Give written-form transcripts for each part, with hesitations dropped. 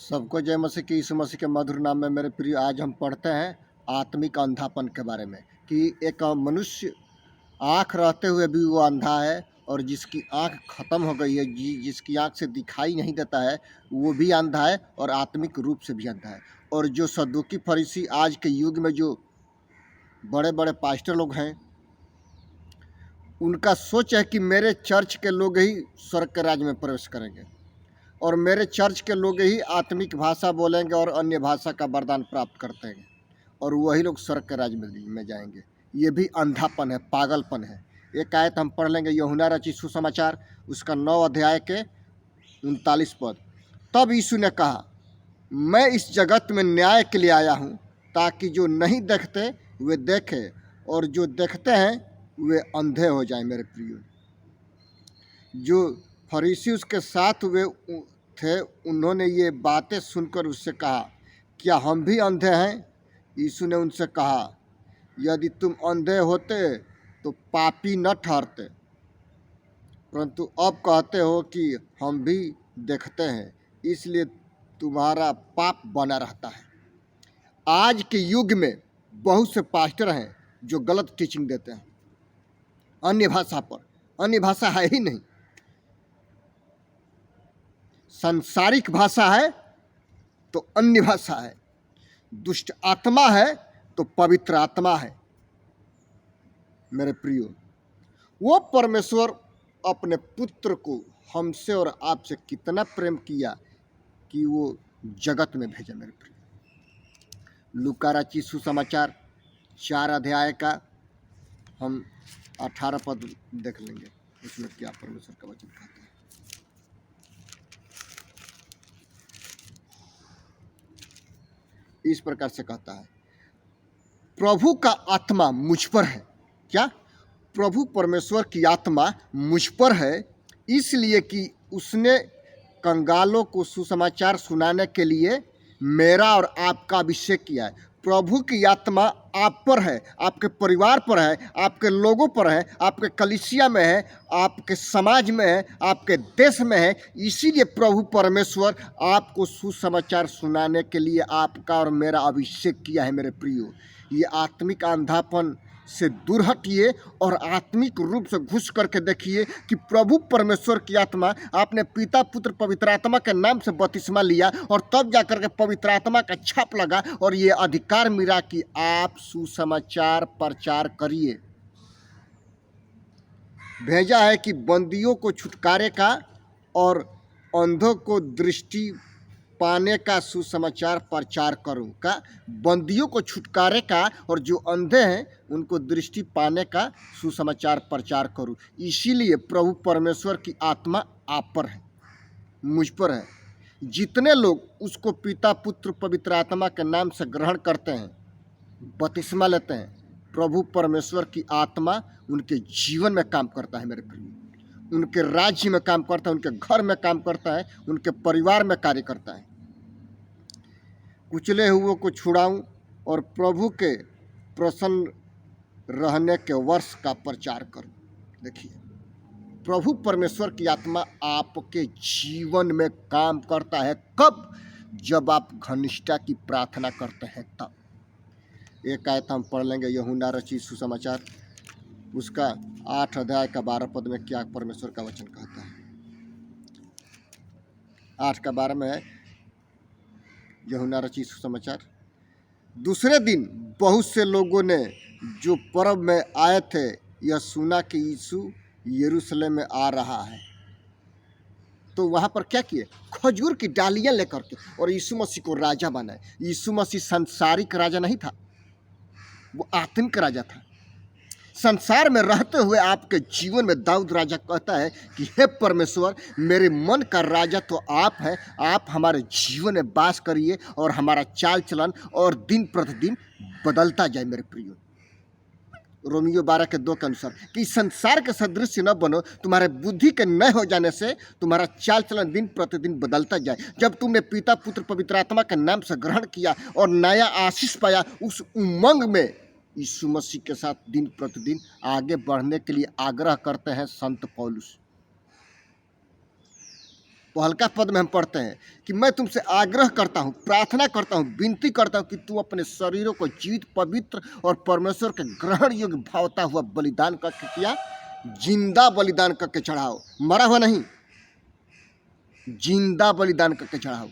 सबको जय मसीह की। यीशु मसीह के मधुर नाम में मेरे प्रिय, आज हम पढ़ते हैं आत्मिक अंधापन के बारे में कि एक मनुष्य आँख रहते हुए भी वो अंधा है, और जिसकी आँख खत्म हो गई है, जिसकी आँख से दिखाई नहीं देता है, वो भी अंधा है और आत्मिक रूप से भी अंधा है। और जो सदुकी फरीसी आज के युग में जो बड़े बड़े पास्टर लोग हैं, उनका सोच है कि मेरे चर्च के लोग ही स्वर्ग के राज्य में प्रवेश करेंगे और मेरे चर्च के लोग ही आत्मिक भाषा बोलेंगे और अन्य भाषा का वरदान प्राप्त करते हैं और वही लोग स्वर्ग के राज्य में जाएंगे। ये भी अंधापन है, पागलपन है। एक आयत हम पढ़ लेंगे, यूहन्ना रचित सुसमाचार उसका 9 अध्याय के 39 पद। तब यीशु ने कहा, मैं इस जगत में न्याय के लिए आया हूँ, ताकि जो नहीं देखते वे देखें और जो देखते हैं वे अंधे हो जाएं। मेरे प्रियो, जो फरीसी उसके साथ हुए थे, उन्होंने ये बातें सुनकर उससे कहा, क्या हम भी अंधे हैं? यीशु ने उनसे कहा, यदि तुम अंधे होते तो पापी न ठहरते, परंतु अब कहते हो कि हम भी देखते हैं, इसलिए तुम्हारा पाप बना रहता है। आज के युग में बहुत से पास्टर हैं जो गलत टीचिंग देते हैं अन्य भाषा पर। अन्य भाषा है ही नहीं, सांसारिक भाषा है तो अन्य भाषा है, दुष्ट आत्मा है तो पवित्र आत्मा है। मेरे प्रियो, वो परमेश्वर अपने पुत्र को हमसे और आपसे कितना प्रेम किया कि वो जगत में भेजा। मेरे प्रियो, लूका रचित सुसमाचार 4 अध्याय का हम 18 पद देख लेंगे, उसमें क्या परमेश्वर का वचन कहता है। इस प्रकार से कहता है, प्रभु का आत्मा मुझ पर है। क्या? प्रभु परमेश्वर की आत्मा मुझ पर है, इसलिए कि उसने कंगालों को सुसमाचार सुनाने के लिए मेरा और आपका अभिषेक किया है। प्रभु की आत्मा आप पर है, आपके परिवार पर है, आपके लोगों पर है, आपके कलीसिया में है, आपके समाज में है, आपके देश में है। इसीलिए प्रभु परमेश्वर आपको सुसमाचार सुनाने के लिए आपका और मेरा अभिषेक किया है। मेरे प्रियो, ये आत्मिक अंधापन से दूर हटिए और आत्मिक रूप से घुस करके देखिए कि प्रभु परमेश्वर की आत्मा, आपने पिता पुत्र पवित्र आत्मा के नाम से बपतिस्मा लिया और तब जाकर के पवित्र आत्मा का छाप लगा और ये अधिकार मिला कि आप सुसमाचार प्रचार करिए। भेजा है कि बंदियों को छुटकारे का और अंधों को दृष्टि पाने का सुसमाचार प्रचार करूं। का बंदियों को छुटकारे का और जो अंधे हैं उनको दृष्टि पाने का सुसमाचार प्रचार करूं। इसीलिए प्रभु परमेश्वर की आत्मा आप पर है, मुझ पर है। जितने लोग उसको पिता पुत्र पवित्र आत्मा के नाम से ग्रहण करते हैं, बपतिस्मा लेते हैं, प्रभु परमेश्वर की आत्मा उनके जीवन में काम करता है। मेरे प्रिय, उनके राज्य में काम करता है, उनके घर में काम करता है, उनके परिवार में कार्य करता है। कुचले हुओं को छुड़ाऊं और प्रभु के प्रसन्न रहने के वर्ष का प्रचार करूं। देखिए, प्रभु परमेश्वर की आत्मा आपके जीवन में काम करता है। कब? जब आप घनिष्ठता की प्रार्थना करते हैं तब। एक आयत हम पढ़ लेंगे, यूहन्ना रचित सुसमाचार उसका 8 अध्याय का 12 पद में क्या परमेश्वर का वचन कहता है। 8 का 12 में है, यूहन्ना रचित सुसमाचार। दूसरे दिन बहुत से लोगों ने जो पर्व में आए थे यह सुना कि यीशु यरूशलेम में आ रहा है, तो वहाँ पर क्या किए? खजूर की डालियाँ लेकर के और यीशु मसीह को राजा बनाए। यीशु मसीह सांसारिक राजा नहीं था, वो आत्मिक राजा था। संसार में रहते हुए आपके जीवन में दाऊद राजा कहता है कि हे परमेश्वर, मेरे मन का राजा तो आप हैं, आप हमारे जीवन में वास करिए और हमारा चाल चलन और दिन प्रतिदिन बदलता जाए। मेरे प्रियो, रोमियो 12 के 2 के अनुसार कि संसार के सदृश न बनो, तुम्हारे बुद्धि के नए हो जाने से तुम्हारा चाल चलन दिन प्रतिदिन बदलता जाए। जब तुमने पिता पुत्र पवित्र आत्मा के नाम से ग्रहण किया और नया आशीष पाया, उस उमंग में यीशु मसीह के साथ दिन प्रतिदिन आगे बढ़ने के लिए आग्रह करते हैं संत पौलुस। हल्का पद में हम पढ़ते हैं कि मैं तुमसे आग्रह करता हूँ, प्रार्थना करता हूँ, विनती करता हूँ कि तू अपने शरीरों को जीवित, पवित्र और परमेश्वर के ग्रहण योग्य भावता हुआ बलिदान करके किया, जिंदा बलिदान करके चढ़ाओ, मरा हुआ नहीं, जिंदा बलिदान करके चढ़ाओ।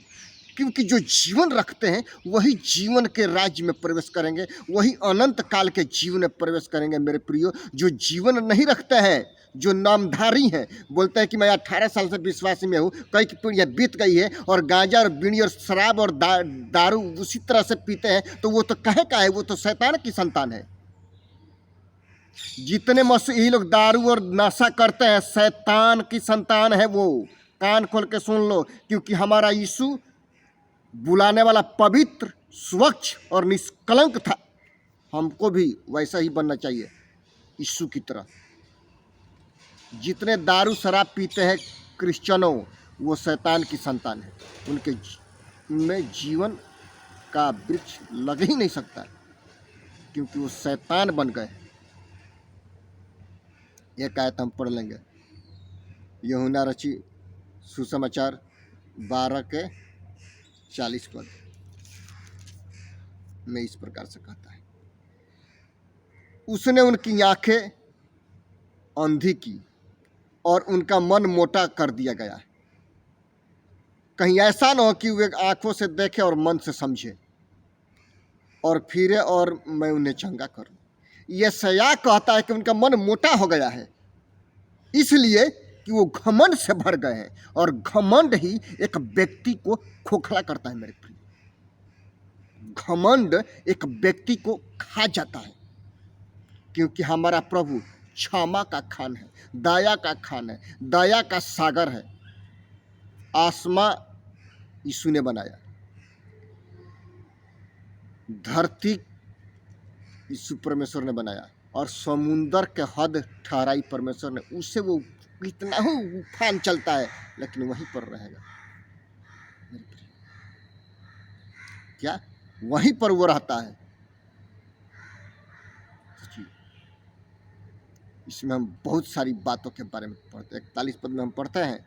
क्योंकि जो जीवन रखते हैं वही जीवन के राज्य में प्रवेश करेंगे, वही अनंत काल के जीवन में प्रवेश करेंगे। मेरे प्रियो, जो जीवन नहीं रखते हैं, जो नामधारी हैं, बोलते हैं कि मैं 18 साल से विश्वासी में हूँ, कई की पीढ़ियाँ बीत गई है और गांजा और बीड़ी और शराब और दारू उसी तरह से पीते हैं, तो वो तो कहे का है, वो तो शैतान की संतान है। जितने मसीही लोग दारू और नशा करते हैं, शैतान की संतान है वो। कान खोल के सुन लो, क्योंकि हमारा यीशु बुलाने वाला पवित्र, स्वच्छ और निष्कलंक था। हमको भी वैसा ही बनना चाहिए, यीशु की तरह। जितने दारू शराब पीते हैं क्रिश्चियनों, वो शैतान की संतान है। उनके उनमें जीवन का वृक्ष लग ही नहीं सकता, क्योंकि वो शैतान बन गए। एक आयत हम पढ़ लेंगे, यूहन्ना रची सुसमाचार 12 के 40 पद में इस प्रकार से कहता है, उसने उनकी आंखें अंधी की और उनका मन मोटा कर दिया गया। कहीं ऐसा न हो कि वे आंखों से देखे और मन से समझे और फिरे और मैं उन्हें चंगा करूं। यशायाह कहता है कि उनका मन मोटा हो गया है, इसलिए कि वो घमंड से भर गए हैं, और घमंड ही एक व्यक्ति को खोखला करता है। मेरे प्रिय, घमंड एक व्यक्ति को खा जाता है, क्योंकि हमारा प्रभु क्षमा का खान है, दया का खान है, दया का सागर है। आसमां यीशु ने बनाया, धरती यीशु परमेश्वर ने बनाया, और समुंदर के हद ठहराई परमेश्वर ने। उससे वो कितना ही उफान चलता है, लेकिन वहीं पर रहेगा। क्या वहीं पर वो रहता है? इसमें हम बहुत सारी बातों के बारे में पढ़ते हैं। 41 पद में हम पढ़ते हैं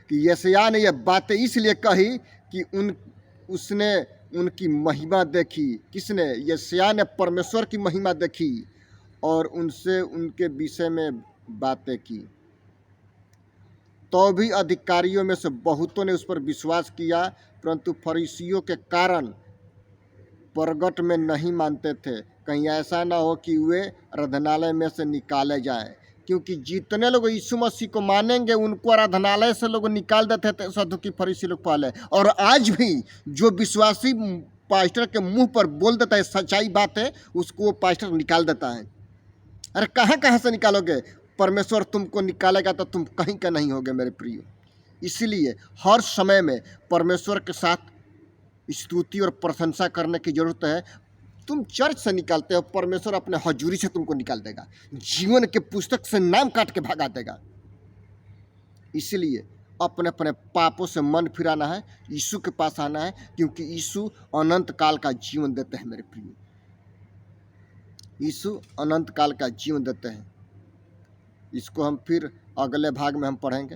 कि यशायाह ने यह बातें इसलिए कही कि उसने उनकी महिमा देखी। किसने? यशायाह ने परमेश्वर की महिमा देखी और उनसे उनके विषय में बातें की। तो भी अधिकारियों में से बहुतों ने उस पर विश्वास किया, परंतु फरीसियों के कारण प्रगट में नहीं मानते थे, कहीं ऐसा ना हो कि वे आराधनालय में से निकाले जाएं। क्योंकि जितने लोग यीशु मसीह को मानेंगे उनको आराधनालय से लोग निकाल देते थे, सदुकी फरीसी लोग पहले। और आज भी जो विश्वासी पास्टर के मुंह पर बोल देता है सच्चाई बात है, उसको वो पास्टर निकाल देता है। अरे कहाँ कहाँ से निकालोगे? परमेश्वर तुमको निकालेगा तो तुम कहीं का नहीं होगे मेरे प्रियो। इसलिए हर समय में परमेश्वर के साथ स्तुति और प्रशंसा करने की जरूरत है। तुम चर्च से निकालते हो, परमेश्वर अपने हजूरी से तुमको निकाल देगा, जीवन के पुस्तक से नाम काट के भगा देगा। इसलिए अपने अपने पापों से मन फिराना है, यीशु के पास आना है, क्योंकि यीशु अनंत काल का जीवन देते हैं मेरे प्रिय। यीशु अनंत काल का जीवन देते हैं। इसको हम फिर अगले भाग में हम पढ़ेंगे।